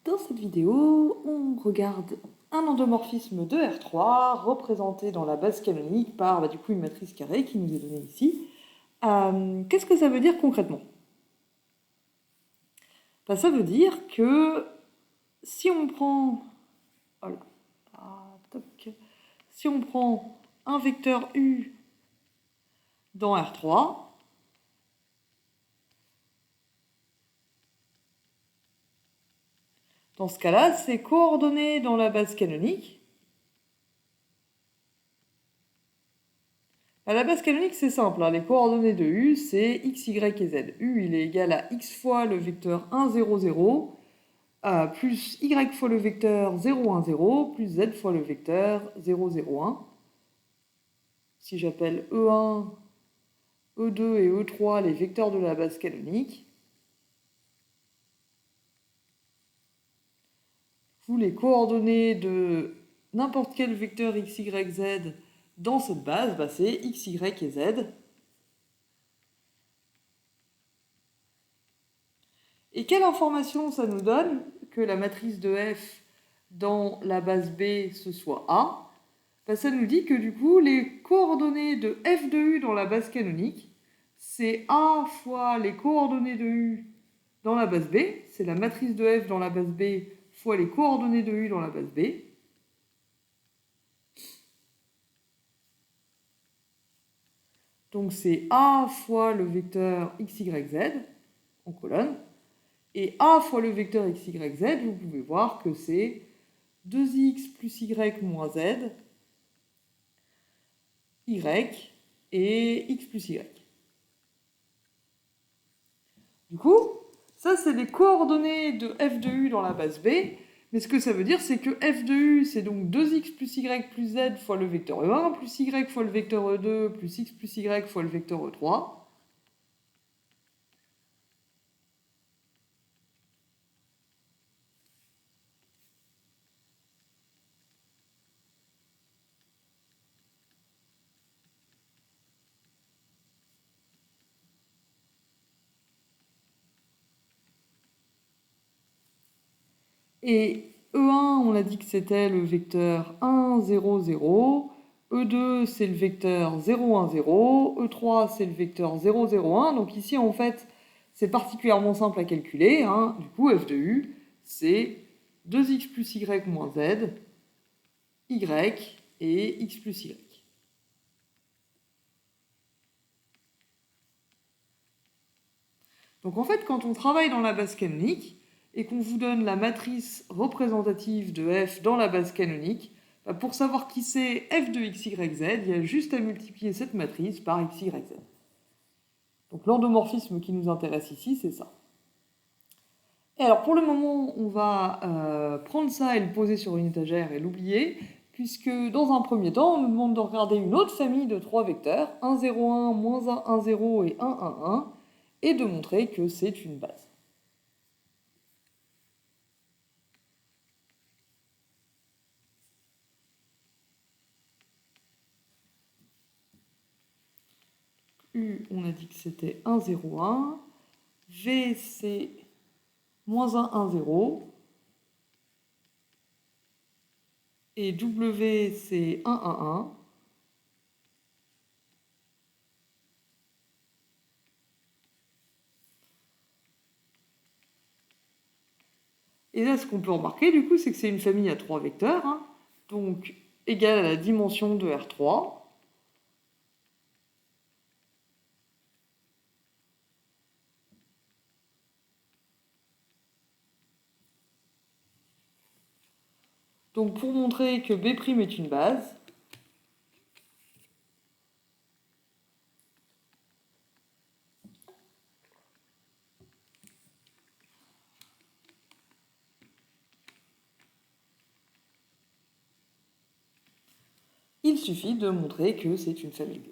Dans cette vidéo, on regarde un endomorphisme de R3 représenté dans la base canonique par du coup une matrice carrée qui nous est donnée ici. Qu'est-ce que ça veut dire concrètement? Ça veut dire que si on prend, si on prend un vecteur U dans R3, dans ce cas-là, ses coordonnées dans la base canonique. La base canonique, c'est simple. Les coordonnées de U, c'est x, y et z. U, il est égal à x fois le vecteur 1, 0, 0, plus y fois le vecteur 0, 1, 0, plus z fois le vecteur 0, 0, 1. Si j'appelle E1, E2 et E3 les vecteurs de la base canonique, vous les coordonnées de n'importe quel vecteur x, y, z dans cette base, c'est x, y et z. Et quelle information ça nous donne que la matrice de f dans la base B ce soit A? Ça nous dit que du coup, les coordonnées de f de U dans la base canonique, c'est A fois les coordonnées de U dans la base B, c'est la matrice de f dans la base B fois les coordonnées de U dans la base B. Donc c'est A fois le vecteur x, y, z en colonne. Et A fois le vecteur x, y, z, vous pouvez voir que c'est 2x plus y moins z, y et x plus y. Du coup, ça c'est les coordonnées de f de u dans la base B, mais ce que ça veut dire c'est que f de u c'est donc 2x plus y plus z fois le vecteur E1, plus y fois le vecteur E2, plus x plus y fois le vecteur E3. Et E1, on a dit que c'était le vecteur 1, 0, 0. E2, c'est le vecteur 0, 1, 0. E3, c'est le vecteur 0, 0, 1. Donc ici, en fait, c'est particulièrement simple à calculer. Du coup, f de u, c'est 2x plus y moins z, y et x plus y. Donc en fait, quand on travaille dans la base canonique, et qu'on vous donne la matrice représentative de f dans la base canonique, pour savoir qui c'est f de x, y, z, il y a juste à multiplier cette matrice par x, y, z. Donc l'endomorphisme qui nous intéresse ici, c'est ça. Et alors pour le moment, on va prendre ça et le poser sur une étagère et l'oublier, puisque dans un premier temps, on nous demande de regarder une autre famille de 3 vecteurs, 1, 0, 1, moins 1, 1, 0 et 1, 1, 1, et de montrer que c'est une base. U, on a dit que c'était 1, 0, 1. V, c'est moins 1, 1, 0. Et W, c'est 1, 1, 1. Et là, ce qu'on peut remarquer, du coup, c'est que c'est une famille à 3 vecteurs, donc égale à la dimension de R3. Donc pour montrer que B' est une base, il suffit de montrer que c'est une famille libre.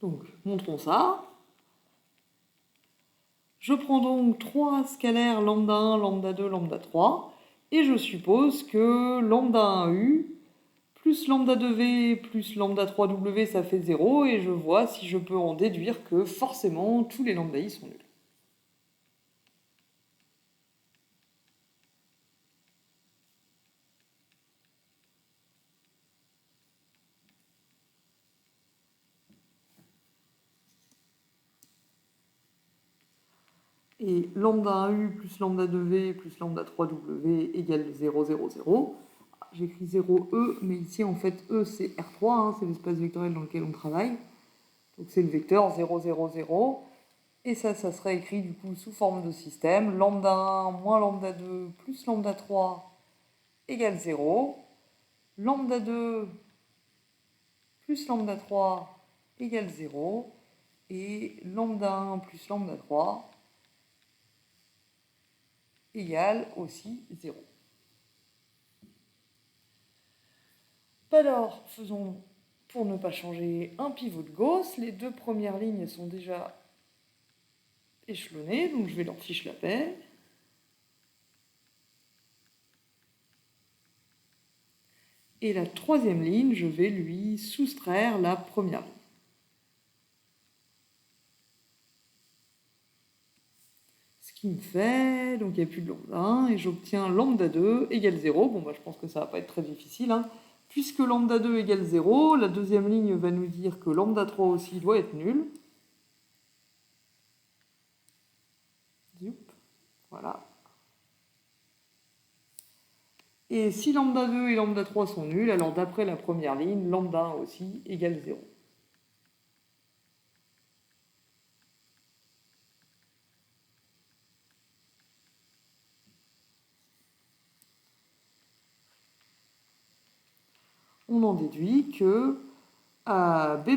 Donc montrons ça. Je prends donc 3 scalaires lambda 1, lambda 2, lambda 3, et je suppose que lambda 1u plus lambda 2v plus lambda 3w, ça fait 0, et je vois si je peux en déduire que forcément tous les lambda i sont nuls. Et lambda 1u plus lambda 2v plus lambda 3w égale 0, 0, 0. J'écris 0e, mais ici en fait e c'est R3, hein, c'est l'espace vectoriel dans lequel on travaille. Donc c'est le vecteur 0, 0, 0. Et ça serait écrit du coup sous forme de système. Lambda 1 moins lambda 2 plus lambda 3 égale 0. Lambda 2 plus lambda 3 égale 0. Et lambda 1 plus lambda 3 égale aussi 0. Alors, faisons, pour ne pas changer, un pivot de Gauss. Les deux premières lignes sont déjà échelonnées, donc je vais leur fiche la paix. Et la troisième ligne, je vais lui soustraire la première ligne. Ce qui me fait, donc il n'y a plus de lambda 1, et j'obtiens lambda 2 égale 0. Bon, bah, je pense que ça ne va pas être très difficile, hein. Puisque lambda 2 égale 0, la deuxième ligne va nous dire que lambda 3 aussi doit être nul. Voilà. Et si lambda 2 et lambda 3 sont nuls, alors d'après la première ligne, lambda 1 aussi égale 0. On en déduit que B'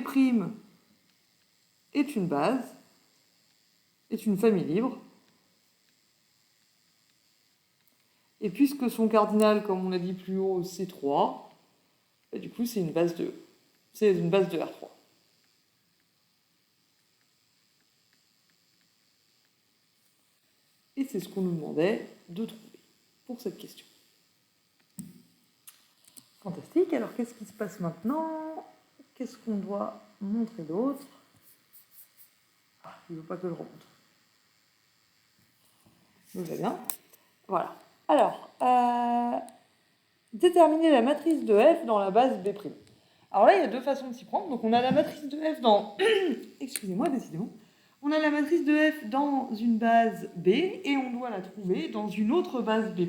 est une base, est une famille libre. Et puisque son cardinal, comme on l'a dit plus haut, c'est 3, bah, du coup c'est une base de R3. Et c'est ce qu'on nous demandait de trouver pour cette question. Fantastique, alors qu'est-ce qui se passe maintenant? Qu'est-ce qu'on doit montrer d'autre? Il ne veut pas que je remonte. Tout va bien. Voilà. Alors, déterminer la matrice de f dans la base B'. Alors là, il y a deux façons de s'y prendre. Donc on a la matrice de f dans... Excusez-moi, décidément. On a la matrice de f dans une base B et on doit la trouver dans une autre base B'.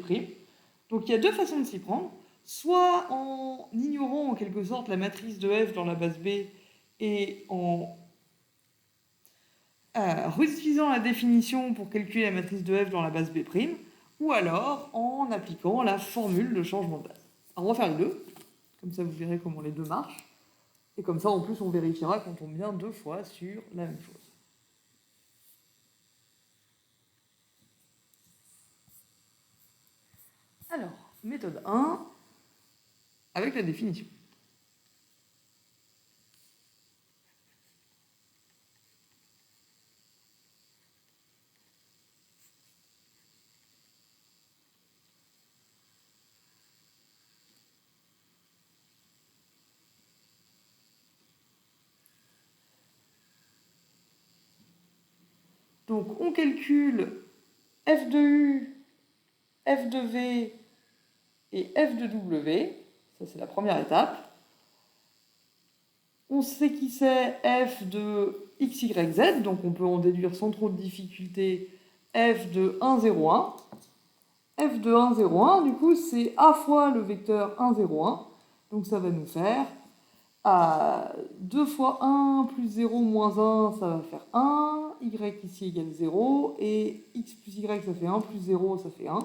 Donc il y a deux façons de s'y prendre. Soit en ignorant en quelque sorte la matrice de f dans la base B et en réutilisant la définition pour calculer la matrice de f dans la base B', ou alors en appliquant la formule de changement de base. Alors on va faire les deux, comme ça vous verrez comment les deux marchent, et comme ça en plus on vérifiera qu'on tombe bien deux fois sur la même chose. Alors, méthode 1, avec la définition. Donc on calcule f de u, f de v et f de w. Ça c'est la première étape. On sait qui c'est f de x, y, z, donc on peut en déduire sans trop de difficulté f de 1, 0, 1. f de 1, 0, 1, du coup, c'est a fois le vecteur 1, 0, 1. Donc ça va nous faire 2 fois 1 plus 0 moins 1, ça va faire 1. Y ici égale 0. Et x plus y, ça fait 1 plus 0, ça fait 1.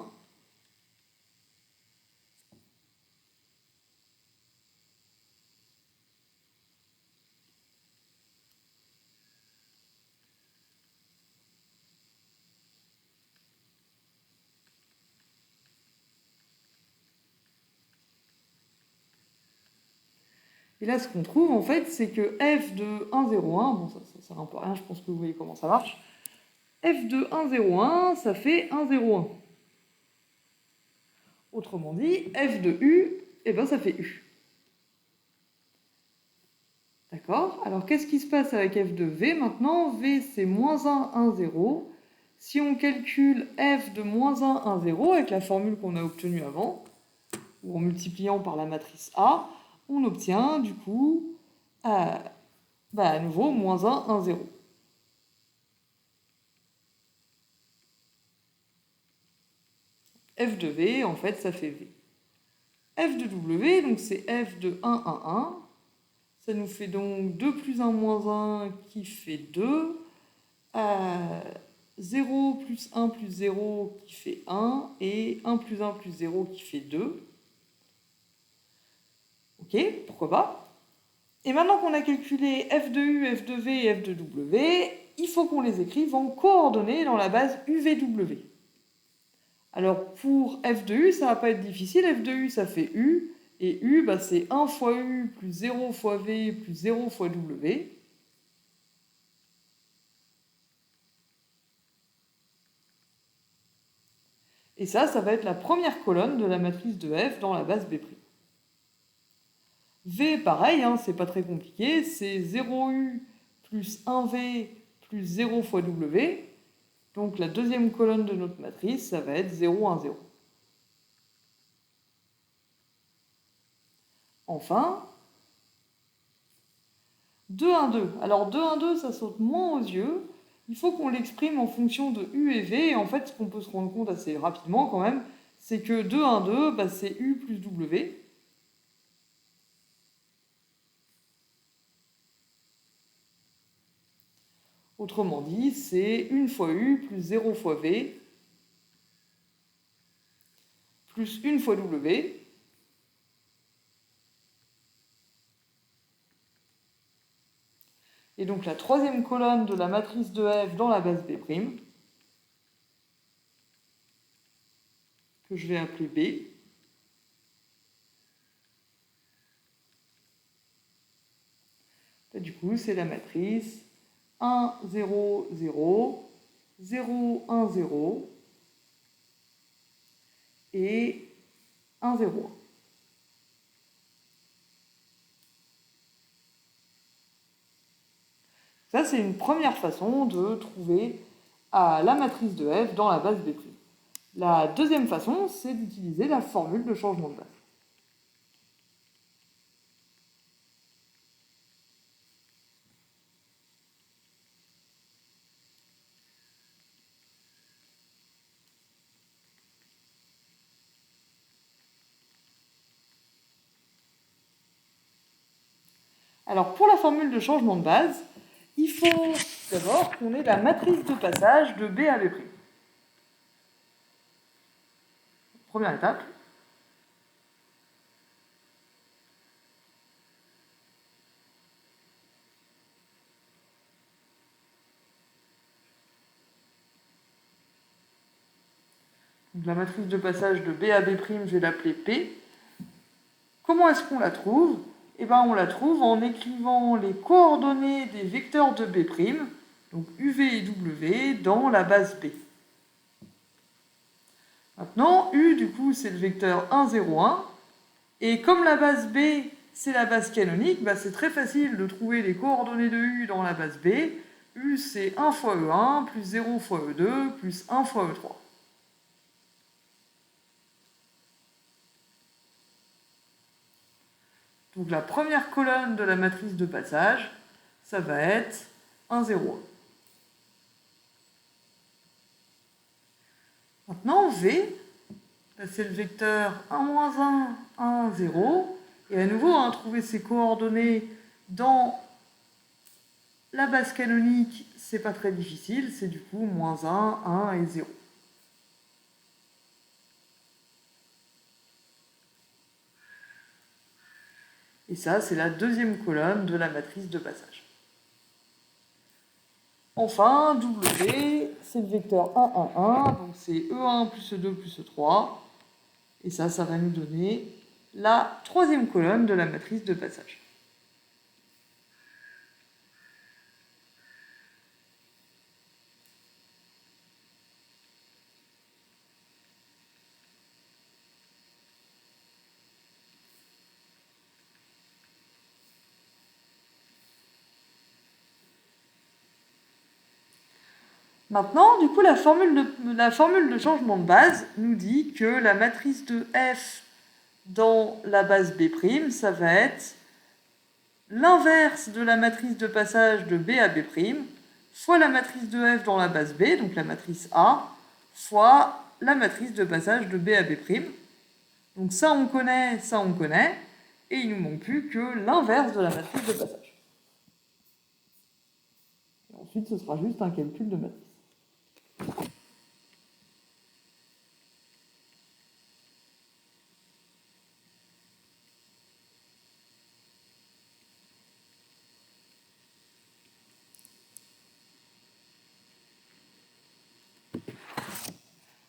Et là, ce qu'on trouve, en fait, c'est que f de 1, 0, 1, bon, ça sert un peu à rien, je pense que vous voyez comment ça marche. f de 1, 0, 1, ça fait 1, 0, 1. Autrement dit, f de u, eh ben, ça fait u. D'accord? Alors, qu'est-ce qui se passe avec f de v maintenant? V, c'est moins 1, 1, 0. Si on calcule f de moins 1, 1, 0, avec la formule qu'on a obtenue avant, ou en multipliant par la matrice A, on obtient, du coup, à nouveau, moins 1, 1, 0. F de V, en fait, ça fait V. F de W, donc c'est F de 1, 1, 1. Ça nous fait donc 2 plus 1 moins 1 qui fait 2. 0 plus 1 plus 0 qui fait 1. Et 1 plus 1 plus 0 qui fait 2. Ok, pourquoi pas. Et maintenant qu'on a calculé F de U, F de V et F de W, il faut qu'on les écrive en coordonnées dans la base UVW. Alors pour f de u, ça va pas être difficile. F de u, ça fait u. Et u, c'est 1 fois u plus 0 fois v plus 0 fois w. Et ça va être la première colonne de la matrice de f dans la base B'. V, pareil, c'est pas très compliqué. C'est 0u plus 1v plus 0 fois w. Donc la deuxième colonne de notre matrice, ça va être 0, 1, 0. Enfin, 2, 1, 2. Alors 2, 1, 2, ça saute moins aux yeux. Il faut qu'on l'exprime en fonction de u et v. Et en fait, ce qu'on peut se rendre compte assez rapidement quand même, c'est que 2, 1, 2, c'est u plus w. Autrement dit, c'est 1 fois u plus 0 fois v plus 1 fois w. Et donc la troisième colonne de la matrice de f dans la base B', que je vais appeler B. Et du coup, c'est la matrice 1, 0, 0, 0, 1, 0 et 1, 0, 1. Ça, c'est une première façon de trouver la matrice de f dans la base B'. La deuxième façon, c'est d'utiliser la formule de changement de base. Alors, pour la formule de changement de base, il faut d'abord qu'on ait la matrice de passage de B à B'. Première étape. Donc, la matrice de passage de B à B', je vais l'appeler P. Comment est-ce qu'on la trouve? Eh bien, on la trouve en écrivant les coordonnées des vecteurs de B', donc UV et W, dans la base B. Maintenant, U, du coup, c'est le vecteur 1, 0, 1. Et comme la base B, c'est la base canonique, c'est très facile de trouver les coordonnées de U dans la base B. U, c'est 1 fois E1, plus 0 fois E2, plus 1 fois E3. Donc la première colonne de la matrice de passage, ça va être 1, 0, 1. Maintenant, V, c'est le vecteur 1, moins 1, 1, 0. Et à nouveau, trouver ses coordonnées dans la base canonique, c'est pas très difficile. C'est du coup moins 1, 1 et 0. Et ça, c'est la deuxième colonne de la matrice de passage. Enfin, W, c'est le vecteur 1, 1, 1. Donc c'est E1 plus E2 plus E3. Et ça va nous donner la troisième colonne de la matrice de passage. Maintenant, du coup, la formule de changement de base nous dit que la matrice de F dans la base B', ça va être l'inverse de la matrice de passage de B à B', fois la matrice de F dans la base B, donc la matrice A, fois la matrice de passage de B à B'. Donc ça on connaît, et il ne nous manque plus que l'inverse de la matrice de passage. Et ensuite, ce sera juste un calcul de matrice.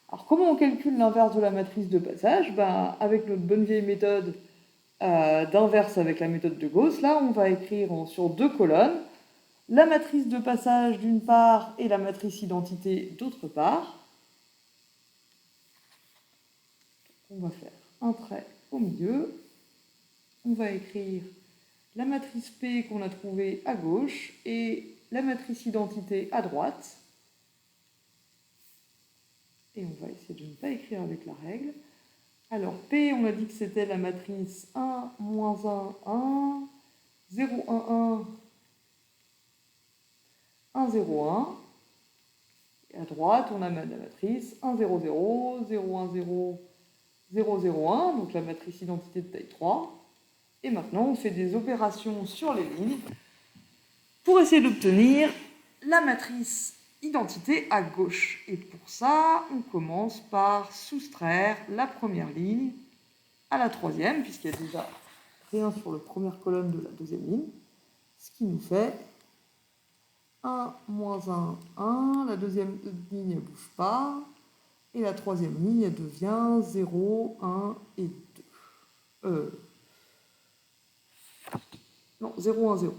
Alors comment on calcule l'inverse de la matrice de passage? Avec notre bonne vieille méthode d'inverse avec la méthode de Gauss, là on va écrire sur 2 colonnes la matrice de passage d'une part et la matrice identité d'autre part. On va faire un trait au milieu. On va écrire la matrice P qu'on a trouvée à gauche et la matrice identité à droite. Et on va essayer de ne pas écrire avec la règle. Alors P, on a dit que c'était la matrice 1, moins 1, 1, 0, 1, 1, 1, 0, 1. Et à droite, on a la matrice 1, 0, 0, 0, 1, 0, 0, 0, 1, donc la matrice identité de taille 3. Et maintenant, on fait des opérations sur les lignes pour essayer d'obtenir la matrice identité à gauche. Et pour ça, on commence par soustraire la première ligne à la troisième, puisqu'il y a déjà rien sur la première colonne de la deuxième ligne, ce qui nous fait 1, moins 1, 1, la deuxième ligne ne bouge pas, et la troisième ligne elle devient 0, 1 et 2. Non, 0, 1, 0.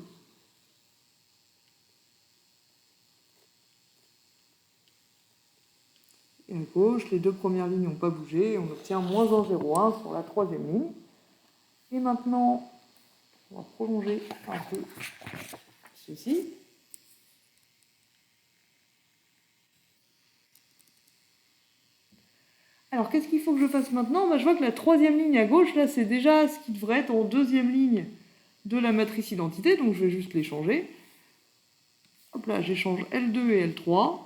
Et à gauche, les deux premières lignes n'ont pas bougé, et on obtient moins 1, 0, 1 sur la troisième ligne. Et maintenant, on va prolonger un peu ceci. Alors, qu'est-ce qu'il faut que je fasse maintenant? Je vois que la troisième ligne à gauche, là, c'est déjà ce qui devrait être en deuxième ligne de la matrice identité, donc je vais juste les changer. Hop là, j'échange L2 et L3.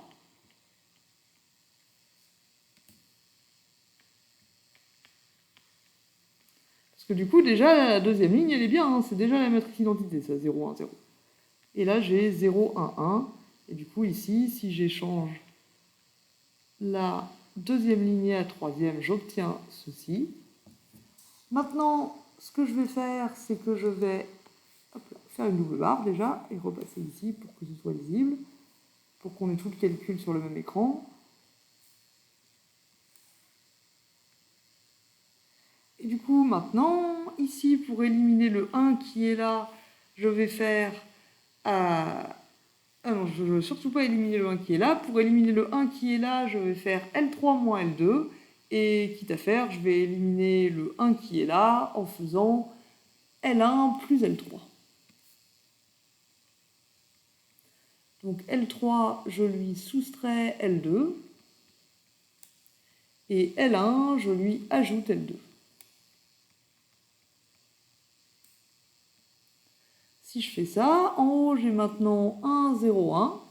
Parce que du coup, déjà, la deuxième ligne, elle est bien, hein, c'est déjà la matrice identité, ça, 0, 1, 0. Et là, j'ai 0, 1, 1. Et du coup, ici, si j'échange la deuxième ligne à la troisième, j'obtiens ceci. Maintenant, ce que je vais faire, c'est que je vais faire une double barre déjà et repasser ici pour que ce soit lisible, pour qu'on ait tout le calcul sur le même écran. Et du coup, maintenant, ici, pour éliminer le 1 qui est là, je vais faire... Ah non, je ne veux surtout pas éliminer le 1 qui est là. Pour éliminer le 1 qui est là, je vais faire L3 moins L2. Et quitte à faire, je vais éliminer le 1 qui est là en faisant L1 plus L3. Donc L3, je lui soustrais L2. Et L1, je lui ajoute L2. Si je fais ça, en haut, j'ai maintenant 1, 0, 1.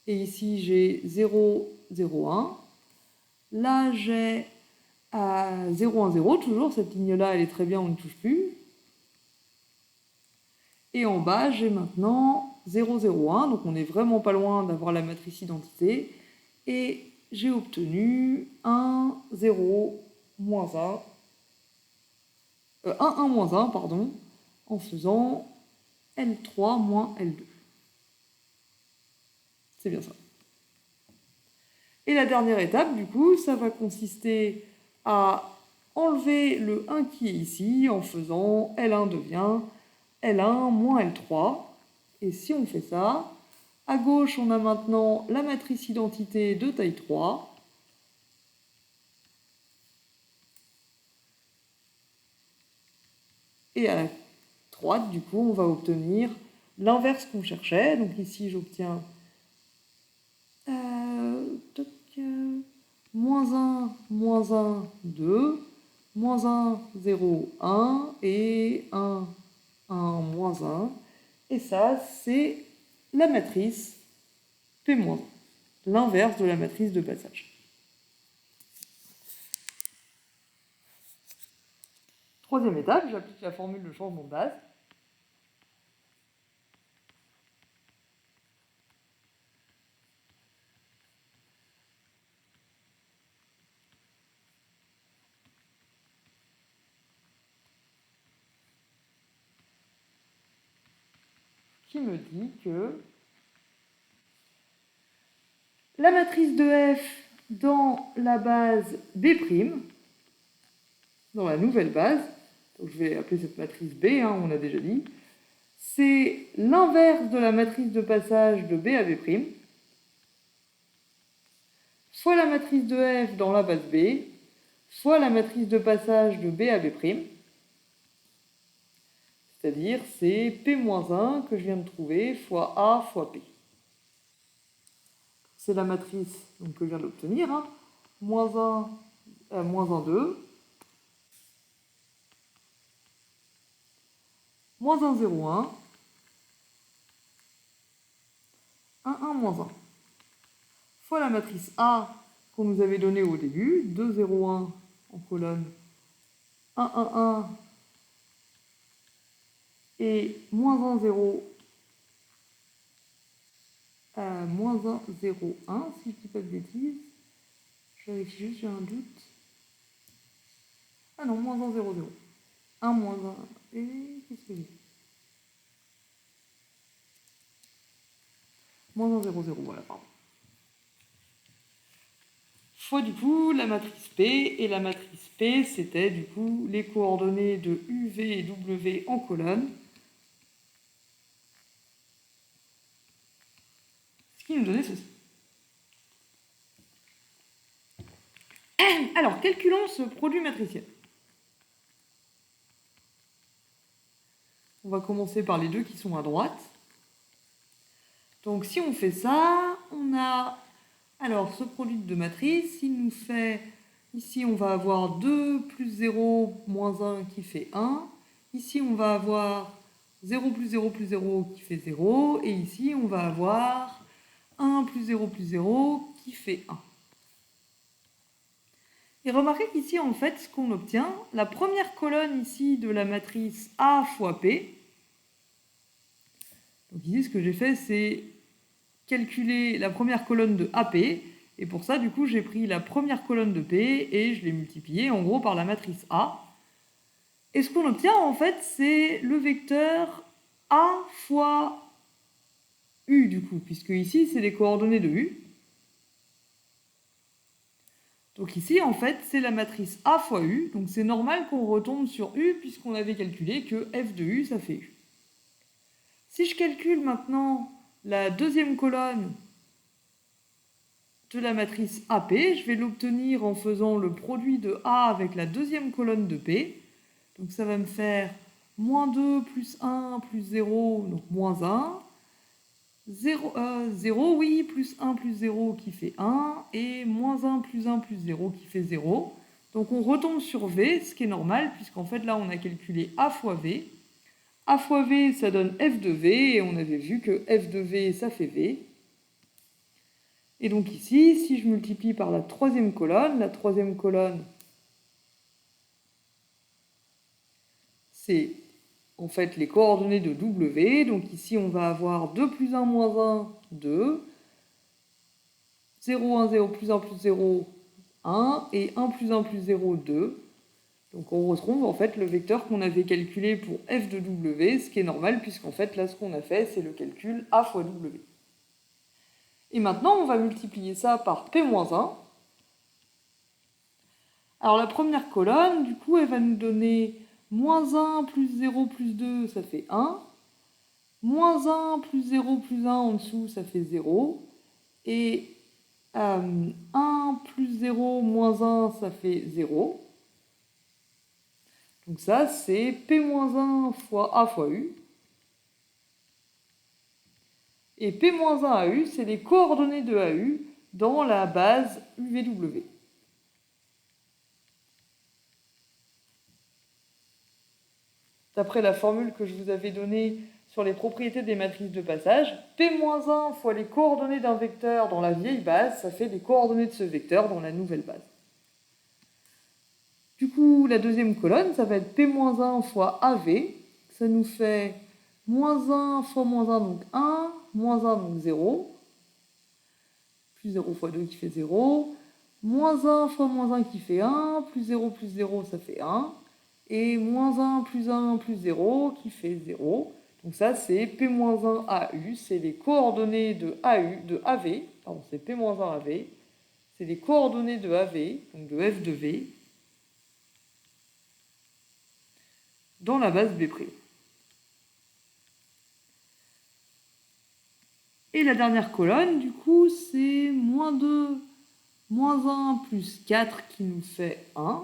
Et ici, j'ai 0, 0, 1. Là, j'ai 0, 1, 0. Toujours, cette ligne-là, elle est très bien, on ne touche plus. Et en bas, j'ai maintenant 0, 0, 1. Donc, on n'est vraiment pas loin d'avoir la matrice identité. Et j'ai obtenu 1, 0, moins 1. 1, 1, moins 1, pardon, en faisant L3 moins L2. C'est bien ça. Et la dernière étape, du coup, ça va consister à enlever le 1 qui est ici en faisant L1 devient L1 moins L3. Et si on fait ça, à gauche, on a maintenant la matrice identité de taille 3. Et à la droite, du coup, on va obtenir l'inverse qu'on cherchait. Donc ici, j'obtiens moins 1, moins 1, 2, moins 1, 0, 1, et 1, 1, moins 1. Et ça, c'est la matrice P-1, l'inverse de la matrice de passage. Troisième étape, j'applique la formule de changement de base. Qui me dit que la matrice de F dans la base B', dans la nouvelle base, donc je vais appeler cette matrice B, on a déjà dit, c'est l'inverse de la matrice de passage de B à B', fois la matrice de F dans la base B, fois la matrice de passage de B à B', c'est-à-dire c'est P-1 que je viens de trouver fois A fois P. C'est la matrice donc, que je viens d'obtenir, moins 1, 2, moins 1, 0, 1, 1, 1, moins 1, fois la matrice A qu'on nous avait donnée au début, 2, 0, 1 en colonne, 1, 1, 1, et moins 1, 0, moins 1, 0, 1, si je ne dis pas de bêtises. Je vérifie juste, j'ai un doute. Ah non, moins 1, 0, 0. 1, moins 1, et qu'est-ce que j'ai? Moins 1, 0, 0, voilà, pardon. Fois du coup la matrice P, et la matrice P, c'était du coup les coordonnées de U, V et W en colonne. Ce qui nous donnait ceci. Alors, calculons ce produit matriciel. On va commencer par les deux qui sont à droite. Donc, si on fait ça, on a... Alors, ce produit de matrices, il nous fait... Ici, on va avoir 2 plus 0 moins 1 qui fait 1. Ici, on va avoir 0 plus 0 plus 0 qui fait 0. Et ici, on va avoir 1 plus 0 plus 0 qui fait 1. Et remarquez qu'ici, en fait, ce qu'on obtient, la première colonne ici de la matrice A fois P, donc ici, ce que j'ai fait, c'est calculer la première colonne de AP, et pour ça, du coup, j'ai pris la première colonne de P et je l'ai multipliée, en gros, par la matrice A. Et ce qu'on obtient, en fait, c'est le vecteur A fois U, du coup, puisque ici, c'est les coordonnées de U. Donc ici, en fait, c'est la matrice A fois U, donc c'est normal qu'on retombe sur U, puisqu'on avait calculé que F de U, ça fait U. Si je calcule maintenant la deuxième colonne de la matrice AP, je vais l'obtenir en faisant le produit de A avec la deuxième colonne de P. Donc ça va me faire moins 2 plus 1 plus 0, donc moins 1. 0, oui, plus 1 plus 0 qui fait 1, et moins 1 plus 1 plus 0 qui fait 0. Donc on retombe sur V, ce qui est normal, puisqu'en fait là on a calculé A fois V. A fois V, ça donne F de V, et on avait vu que F de V, ça fait V. Et donc ici, si je multiplie par la troisième colonne, c'est en fait les coordonnées de W. Donc ici, on va avoir 2 plus 1 moins 1, 2. 0, 1, 0 plus 1 plus 0, 1. Et 1 plus 1 plus 0, 2. Donc on retrouve en fait le vecteur qu'on avait calculé pour F de W, ce qui est normal puisqu'en fait là ce qu'on a fait c'est le calcul A fois W. Et maintenant on va multiplier ça par P-1. Alors la première colonne, du coup elle va nous donner moins 1 plus 0 plus 2, ça fait 1. Moins 1 plus 0 plus 1 en dessous, ça fait 0. Et 1 plus 0 moins 1, ça fait 0. Donc ça, c'est P-1 fois A fois U. Et P-1 AU, c'est les coordonnées de AU, dans la base UVW. D'après la formule que je vous avais donnée sur les propriétés des matrices de passage, P-1 fois les coordonnées d'un vecteur dans la vieille base, ça fait les coordonnées de ce vecteur dans la nouvelle base. Du coup, la deuxième colonne, ça va être P-1 fois AV, ça nous fait -1 fois -1, donc 1, -1, donc 0, plus 0 fois 2 qui fait 0, -1 fois -1 qui fait 1, plus 0 plus 0, ça fait 1, et -1 plus 1 plus 0 qui fait 0. Donc ça, c'est P-1 AU, c'est les coordonnées de AV, pardon, c'est P-1 AV, c'est les coordonnées de AV, donc de F de V, dans la base B'. Et la dernière colonne, du coup, c'est -2, -1 plus 4 qui nous fait 1.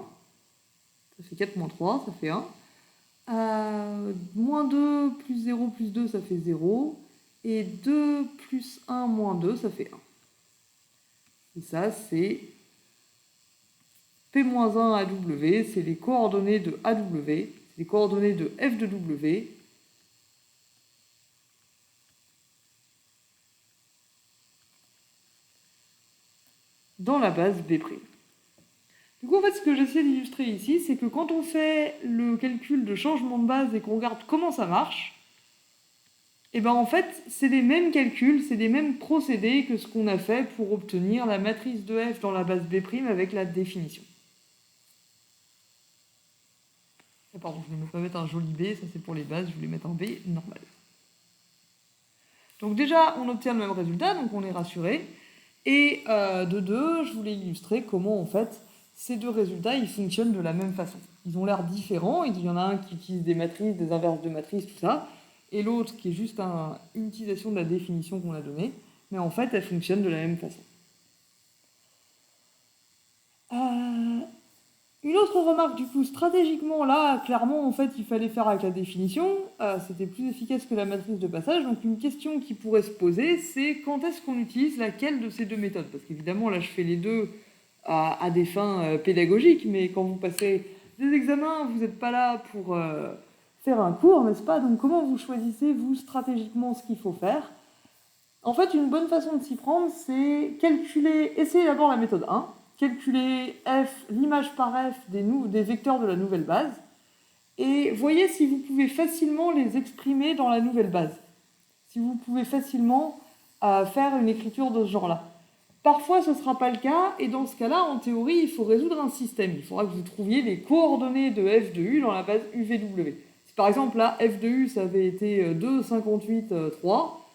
Ça fait 4 moins 3, ça fait 1. -2 plus 0 plus 2, ça fait 0. Et 2 plus 1 moins 2, ça fait 1. Et ça, c'est P-1 AW, c'est les coordonnées de AW, c'est les coordonnées de F de W. Dans la base B'. Du coup, en fait, ce que j'essaie d'illustrer ici, c'est que quand on fait le calcul de changement de base et qu'on regarde comment ça marche, et ben en fait, c'est les mêmes calculs, c'est les mêmes procédés que ce qu'on a fait pour obtenir la matrice de F dans la base B' avec la définition. Ah, pardon, je ne vais pas mettre un joli B, ça c'est pour les bases, je voulais mettre un B normal. Donc déjà, on obtient le même résultat, donc on est rassuré. Et de deux, je voulais illustrer comment en fait ces deux résultats ils fonctionnent de la même façon. Ils ont l'air différents, il y en a un qui utilise des matrices, des inverses de matrices, tout ça, et l'autre qui est juste une utilisation de la définition qu'on a donnée, mais en fait elles fonctionnent de la même façon. Une autre remarque, du coup, stratégiquement, là, clairement, en fait, il fallait faire avec la définition, c'était plus efficace que la matrice de passage, donc une question qui pourrait se poser, c'est quand est-ce qu'on utilise laquelle de ces deux méthodes? Parce qu'évidemment, là, je fais les deux à des fins pédagogiques, mais quand vous passez des examens, vous n'êtes pas là pour faire un cours, n'est-ce pas? Donc comment vous choisissez, vous, stratégiquement, ce qu'il faut faire? En fait, une bonne façon de s'y prendre, c'est essayez d'abord la méthode 1, calculer l'image par f des vecteurs de la nouvelle base, et voyez si vous pouvez facilement les exprimer dans la nouvelle base. Si vous pouvez facilement faire une écriture de ce genre-là. Parfois, ce ne sera pas le cas, et dans ce cas-là, en théorie, il faut résoudre un système. Il faudra que vous trouviez les coordonnées de f de u dans la base UVW. Si par exemple, là, f de u, ça avait été 2, 58, 3,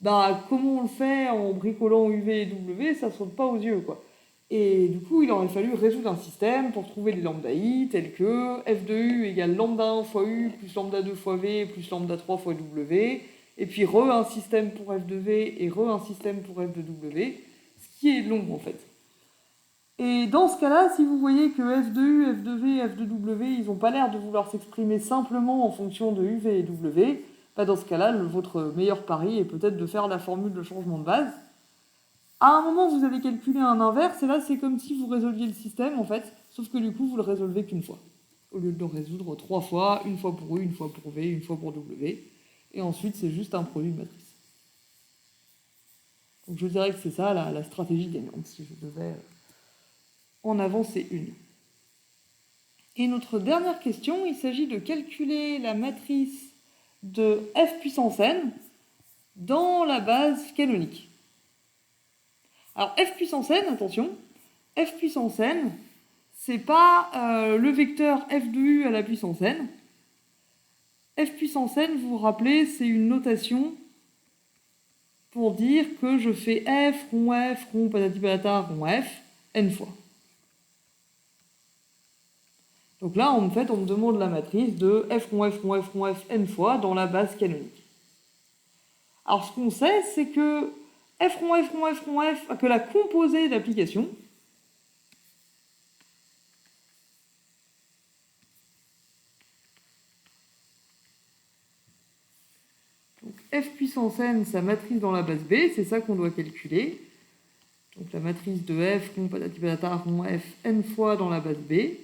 bah, comment on le fait en bricolant UV et W, ça saute pas aux yeux, quoi. Et du coup, il aurait fallu résoudre un système pour trouver des lambda i tels que f de u égale lambda 1 fois u plus lambda 2 fois v plus lambda 3 fois w, et puis un système pour f de v et un système pour f de w, ce qui est long en fait. Et dans ce cas-là, si vous voyez que f de u, f de v, f de w, ils n'ont pas l'air de vouloir s'exprimer simplement en fonction de uv et w, bah dans ce cas-là, votre meilleur pari est peut-être de faire la formule de changement de base. À un moment, vous allez calculer un inverse, et là, c'est comme si vous résolviez le système, en fait, sauf que du coup, vous le résolvez qu'une fois. Au lieu de le résoudre 3 fois, une fois pour U, une fois pour V, une fois pour W, et ensuite, c'est juste un produit de matrice. Donc je dirais que c'est ça la stratégie gagnante, si je devais en avancer une. Et notre dernière question, il s'agit de calculer la matrice de f puissance n dans la base canonique. Alors f puissance n, attention, f puissance n, c'est pas le vecteur f de u à la puissance n. F puissance n, vous vous rappelez, c'est une notation pour dire que je fais f, rond patati patata, rond f, n fois. Donc là, en fait, on me demande la matrice de f, n fois dans la base canonique. Alors, ce qu'on sait, c'est que f, que la composée d'application, donc f puissance n, sa matrice dans la base B, c'est ça qu'on doit calculer. Donc la matrice de F rond patati patata rond F n fois dans la base B.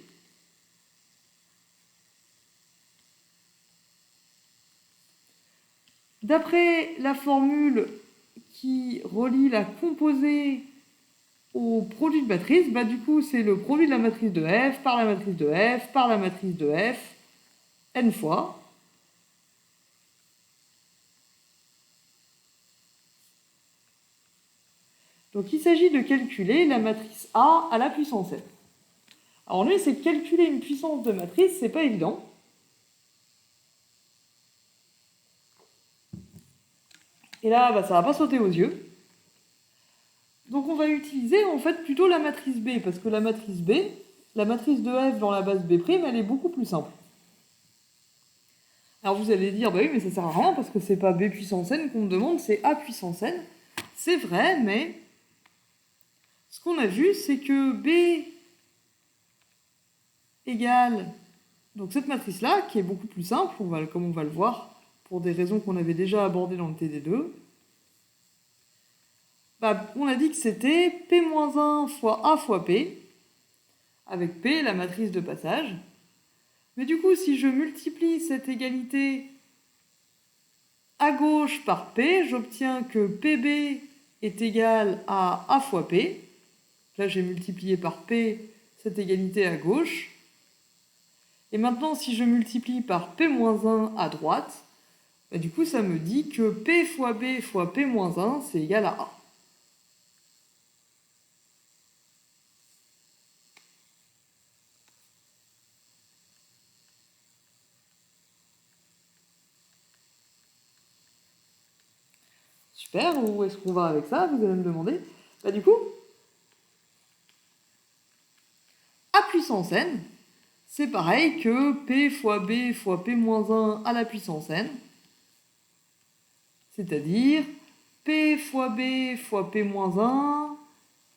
D'après la formule qui relie la composée au produit de matrice, bah du coup c'est le produit de la matrice de F par la matrice de F par la matrice de F n fois. Donc il s'agit de calculer la matrice A à la puissance n. Alors lui, c'est calculer une puissance de matrice, c'est pas évident. Et là, bah, ça va pas sauter aux yeux. Donc on va utiliser en fait plutôt la matrice B, parce que la matrice B, la matrice de F dans la base B', elle est beaucoup plus simple. Alors vous allez dire, bah oui, mais ça sert à rien, parce que c'est pas B puissance n qu'on me demande, c'est A puissance n. C'est vrai, mais ce qu'on a vu, c'est que B égale donc cette matrice-là, qui est beaucoup plus simple, comme on va le voir, pour des raisons qu'on avait déjà abordées dans le TD2, bah, on a dit que c'était P-1 fois A fois P, avec P, la matrice de passage. Mais du coup, si je multiplie cette égalité à gauche par P, j'obtiens que PB est égal à A fois P. Là, j'ai multiplié par P cette égalité à gauche. Et maintenant, si je multiplie par P-1 à droite, bah, du coup, ça me dit que P fois B fois P-1, c'est égal à A. Super, où est-ce qu'on va avec ça? Vous allez me demander. Bah, du coup, A puissance n, c'est pareil que P fois B fois P-1 à la puissance n, c'est-à-dire P fois B fois P-1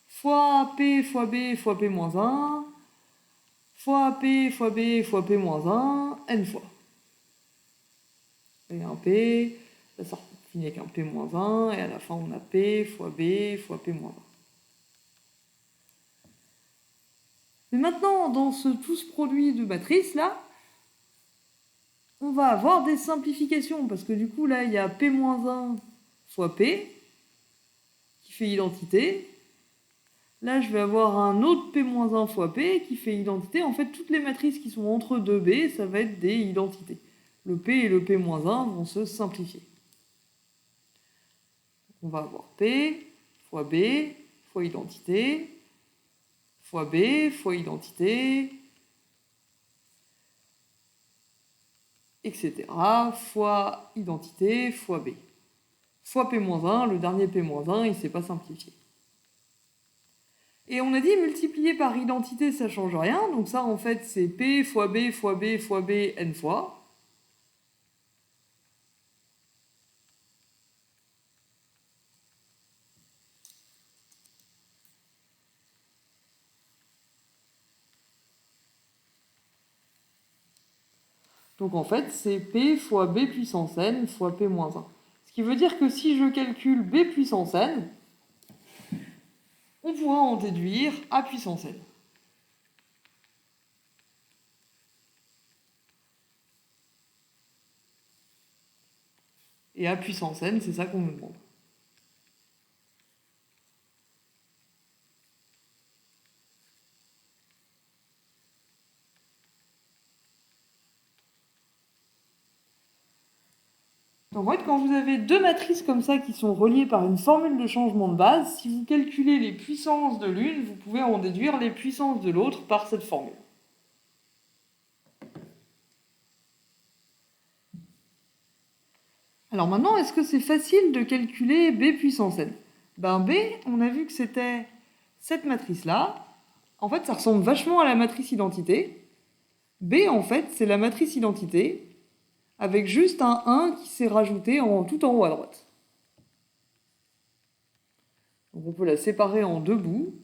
fois P fois B fois P-1 fois P fois B fois P-1 n fois. Et un P, ça finit avec un P-1, et à la fin on a P fois B fois P-1. Mais maintenant, dans tout ce produit de matrice là, on va avoir des simplifications, parce que du coup là, il y a P-1 fois P, qui fait identité. Là, je vais avoir un autre P-1 fois P, qui fait identité. En fait, toutes les matrices qui sont entre 2B, ça va être des identités. Le P et le P-1 vont se simplifier. On va avoir P fois B fois identité, fois B fois identité, etc. fois identité fois B. Fois P-1, le dernier P-1, il ne s'est pas simplifié. Et on a dit multiplier par identité, ça ne change rien. Donc ça, en fait, c'est P fois B fois B fois B n fois. Donc en fait, c'est P fois B puissance n fois P-1. Ce qui veut dire que si je calcule B puissance n, on pourra en déduire A puissance n. Et A puissance n, c'est ça qu'on nous demande. Donc en fait, quand vous avez deux matrices comme ça qui sont reliées par une formule de changement de base, si vous calculez les puissances de l'une, vous pouvez en déduire les puissances de l'autre par cette formule. Alors maintenant, est-ce que c'est facile de calculer B puissance n? Ben B, on a vu que c'était cette matrice-là. En fait, ça ressemble vachement à la matrice identité. B, en fait, c'est la matrice identité, avec juste un 1 qui s'est rajouté tout en haut à droite. Donc on peut la séparer en deux bouts.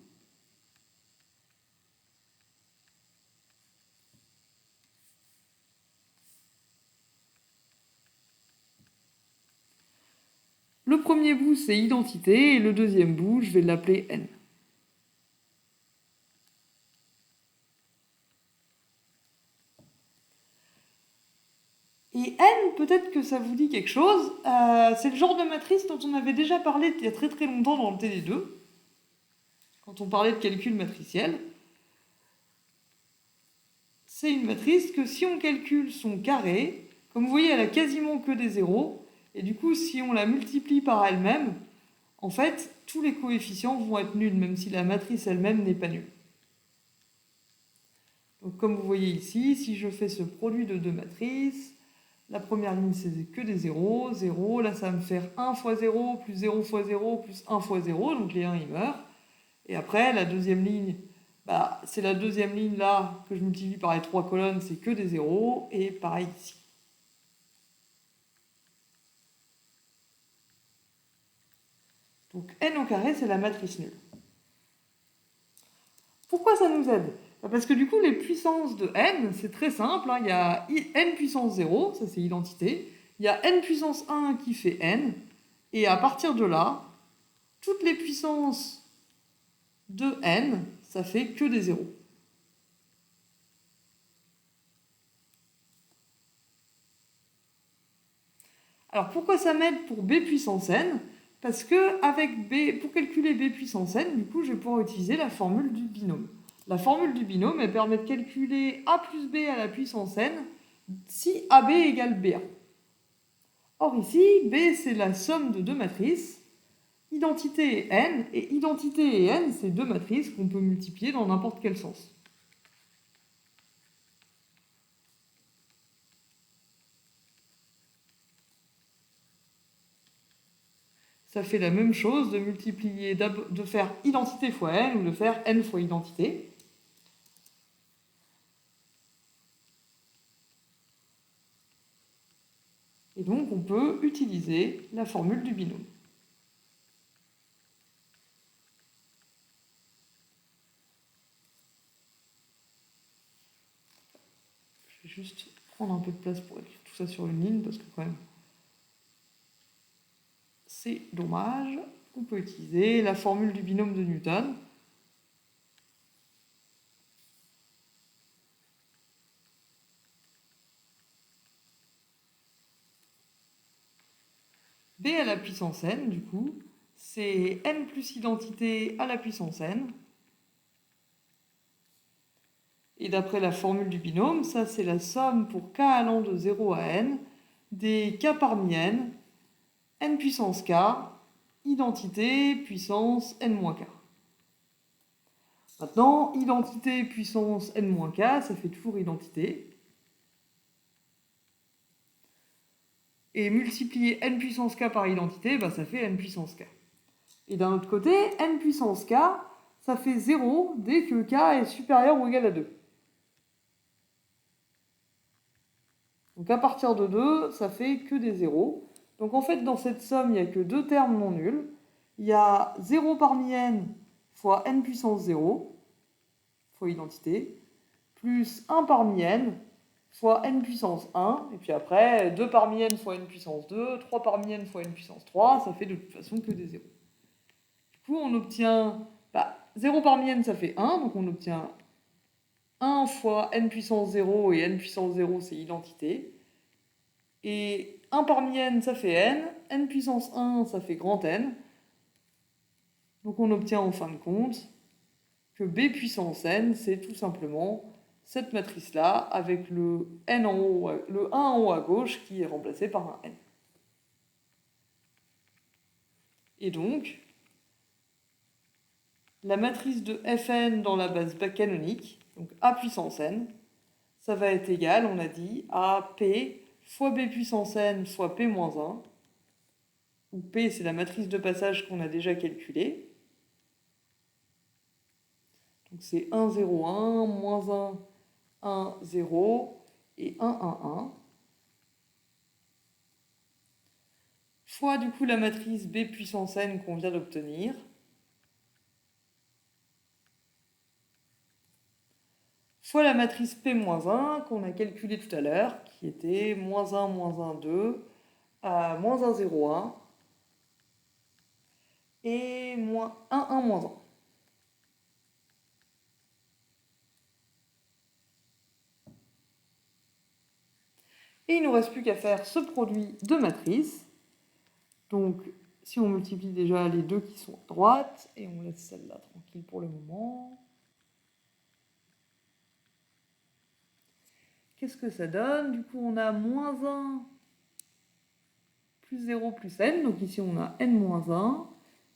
Le premier bout, c'est identité, et le deuxième bout, je vais l'appeler n. Et n, peut-être que ça vous dit quelque chose, c'est le genre de matrice dont on avait déjà parlé il y a très très longtemps dans le TD2, quand on parlait de calcul matriciel. C'est une matrice que si on calcule son carré, comme vous voyez, elle a quasiment que des zéros, et du coup, si on la multiplie par elle-même, en fait, tous les coefficients vont être nuls, même si la matrice elle-même n'est pas nulle. Donc, comme vous voyez ici, si je fais ce produit de deux matrices, la première ligne, c'est que des zéros, 0, là, ça va me faire 1 fois 0, plus 0 fois 0, plus 1 fois 0, donc les 1, ils meurent. Et après, la deuxième ligne, c'est la deuxième ligne là que je multiplie par les trois colonnes, c'est que des zéros, et pareil ici. Donc n au carré, c'est la matrice nulle. Pourquoi ça nous aide? Parce que du coup, les puissances de n, c'est très simple, hein. Il y a n puissance 0, ça c'est identité, il y a n puissance 1 qui fait n, et à partir de là, toutes les puissances de n, ça fait que des zéros. Alors pourquoi ça m'aide pour b puissance n? Parce que avec b, pour calculer b puissance n, du coup, je vais pouvoir utiliser la formule du binôme. La formule du binôme, elle permet de calculer a plus b à la puissance n si ab égale ba. Or ici, b, c'est la somme de deux matrices, identité et n, et identité et n, c'est deux matrices qu'on peut multiplier dans n'importe quel sens. Ça fait la même chose de multiplier, de faire identité fois n ou de faire n fois identité. Et donc, on peut utiliser la formule du binôme. Je vais juste prendre un peu de place pour écrire tout ça sur une ligne, parce que quand même, c'est dommage. On peut utiliser la formule du binôme de Newton. B à la puissance n, du coup, c'est n plus identité à la puissance n. Et d'après la formule du binôme, ça c'est la somme pour k allant de 0 à n des k parmi n, n puissance k, identité puissance n-k. Maintenant, identité puissance n-k, ça fait toujours identité. Et multiplier n puissance k par identité, ça fait n puissance k. Et d'un autre côté, n puissance k, ça fait 0 dès que k est supérieur ou égal à 2. Donc à partir de 2, ça fait que des zéros. Donc en fait, dans cette somme, il n'y a que deux termes non nuls. Il y a 0 parmi n fois n puissance 0, fois identité, plus 1 parmi n fois n puissance 1, et puis après, 2 parmi n fois n puissance 2, 3 parmi n fois n puissance 3, ça fait de toute façon que des zéros. Du coup, on obtient 0 parmi n, ça fait 1, donc on obtient 1 fois n puissance 0, et n puissance 0, c'est identité. Et 1 parmi n, ça fait n puissance 1, ça fait grand N. Donc on obtient en fin de compte que b puissance n, c'est tout simplement cette matrice-là, avec le 1 en haut à gauche qui est remplacé par un n. Et donc, la matrice de Fn dans la base canonique, donc A puissance n, ça va être égal, on a dit, à P fois B puissance n fois P moins 1, où P c'est la matrice de passage qu'on a déjà calculée. Donc c'est 1, 0, 1, moins 1, 1, 0, et 1, 1, 1. Fois du coup la matrice B puissance n qu'on vient d'obtenir. Fois la matrice P-1 qu'on a calculée tout à l'heure, qui était moins 1, moins 1, 2, moins 1, 0, 1, et moins 1, 1, moins 1. Et il ne nous reste plus qu'à faire ce produit de matrices. Donc, si on multiplie déjà les deux qui sont à droite, et on laisse celle-là tranquille pour le moment. Qu'est-ce que ça donne? Du coup, on a moins 1 plus 0 plus n. Donc ici, on a n moins 1.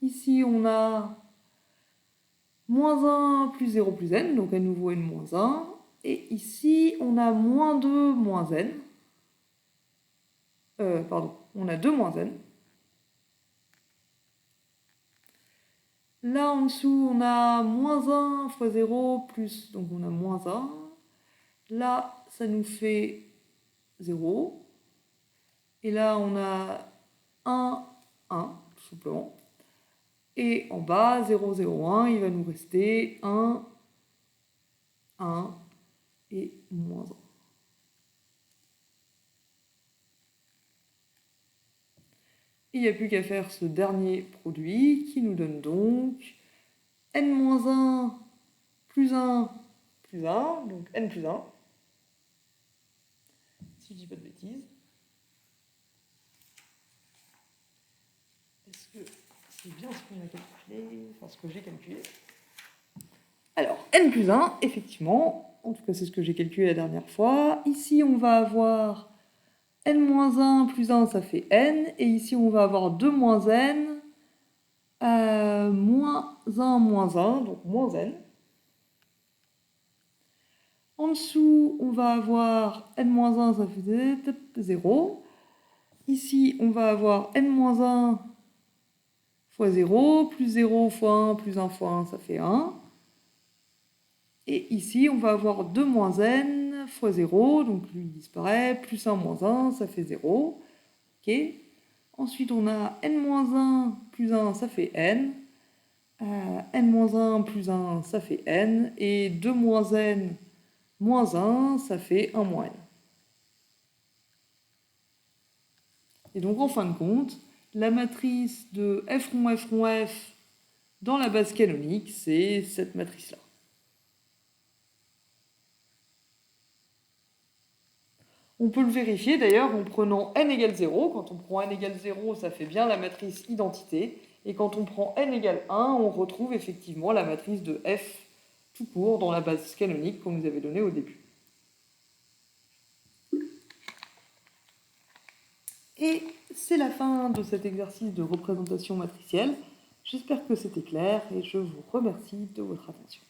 Ici, on a moins 1 plus 0 plus n, donc à nouveau n moins 1. Et ici, on a moins 2 moins n. On a 2 moins n. Là, en dessous, on a moins 1 fois 0 plus, donc on a moins 1. Là, ça nous fait 0. Et là, on a 1, 1, tout simplement. Et en bas, 0, 0, 1, il va nous rester 1, 1 et moins 1. Il n'y a plus qu'à faire ce dernier produit qui nous donne donc n-1 plus 1 plus 1, donc n plus 1. Si je ne dis pas de bêtises. Est-ce que c'est bien ce qu'on a calculé? Enfin, ce que j'ai calculé. Alors, n plus 1, effectivement, en tout cas c'est ce que j'ai calculé la dernière fois. Ici, on va avoir n-1 plus 1, ça fait n. Et ici, on va avoir 2 moins n, moins 1 moins 1, donc moins n. En dessous, on va avoir n-1, ça fait 0. Ici, on va avoir n-1 fois 0, plus 0 fois 1, plus 1 fois 1, ça fait 1. Et ici, on va avoir 2 moins n fois 0, donc lui il disparaît, plus 1 moins 1, ça fait 0. Ok. Ensuite, on a n-1 plus 1, ça fait n. n-1 plus 1, ça fait n. Et 2 moins n moins 1, ça fait 1 moins n. Et donc, en fin de compte, la matrice de f rond f rond f dans la base canonique, c'est cette matrice-là. On peut le vérifier d'ailleurs en prenant n égale 0. Quand on prend n égale 0, ça fait bien la matrice identité. Et quand on prend n égale 1, on retrouve effectivement la matrice de f tout court dans la base canonique qu'on nous avait donnée au début. Et c'est la fin de cet exercice de représentation matricielle. J'espère que c'était clair et je vous remercie de votre attention.